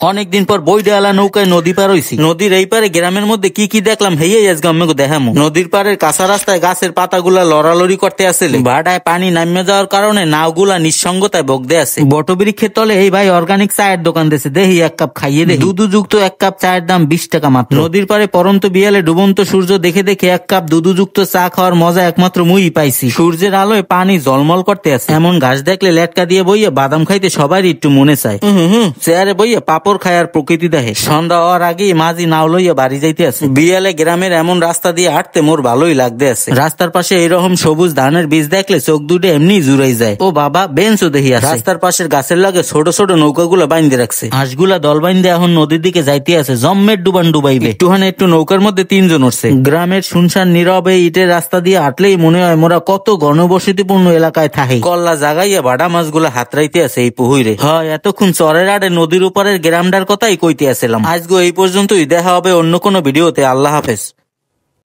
অনেকদিন পর বইডালা নৌকায় নদী পার হইছি। নদীর এই পারে গ্রামের মধ্যে কি কি দেখলাম হেয়ে আজকে আমাকে দেখামু। নদীর পাড়ের কাঁচা রাস্তায় গাছের পাতাগুলা লড়ালড়ি করতে আসলে, ভাটায় পানি নামিয়ে যাওয়ার কারণে নাওগুলা নিঃসঙ্গতায় বগদে আছে। বটবৃক্ষের তলে এই ভাই অর্গানিক চায়ের দোকান দিয়েছে, দেখি এক কাপ খাইয়ে দেখি। দুধু যুক্ত এক কাপ চায়ের দাম 20 টাকা মাত্র। নদীর পারে পরন্ত বিয়ালে ডুবন্ত সূর্য দেখে দেখে এক কাপ দুধু যুক্ত চা খাওয়ার মজা একমাত্র মুই পাইছি। সূর্যের আলোয় পানি জলমল করতে আছে। এমন ঘাস দেখলে লেটকা দিয়ে বইয়ে বাদাম খাইতে সবারই একটু মনে চায়। চেয়ারে বইয়ে পাপড় খায় আর প্রকৃতি দেখে। সন্ধ্যা হওয়ার আগেই মাঝি নাও লইয়া বাড়ি যাইতে আছে। বিয়ালে গ্রামের এমন রাস্তা দিয়ে হাঁটতে মোর ভালোই লাগতে আছে। রাস্তার পাশে এইরকম সবুজ ধানের বীজ দেখলে চোখ দুটো এমনি জুড়াই যায়। ও বাবা, বেঞ্চও দেখি আছে। রাস্তার পাশের গাছের লাগে ছোট ছোট নৌকাগুলো বাইন্ধে রাখছে। হাঁসগুলা দল বাইন্ধে এখন নদীর দিকে যাইতে আছে, জম্মের ডুবান ডুবাইবে। একটুখানে একটু নৌকার মধ্যে 3 জন উঠছে। গ্রামের শুনশান নীরবে ইটের রাস্তা দিয়ে হাঁটলেই মনে হয় মোরা কত ঘনবসতিপূর্ণ এলাকায় থাকি। কল্লা জাগাইয়া ভাড়া মাছগুলা হাতরাইতে আছে এই পুহুইরে। হয় এতক্ষণ চরের আড়ে নদীর উপরের গ্রামটার কথাই কইতে আসছিলাম। আজকে এই পর্যন্তই, দেখা হবে অন্য কোনো ভিডিওতে। আল্লাহ হাফেজ।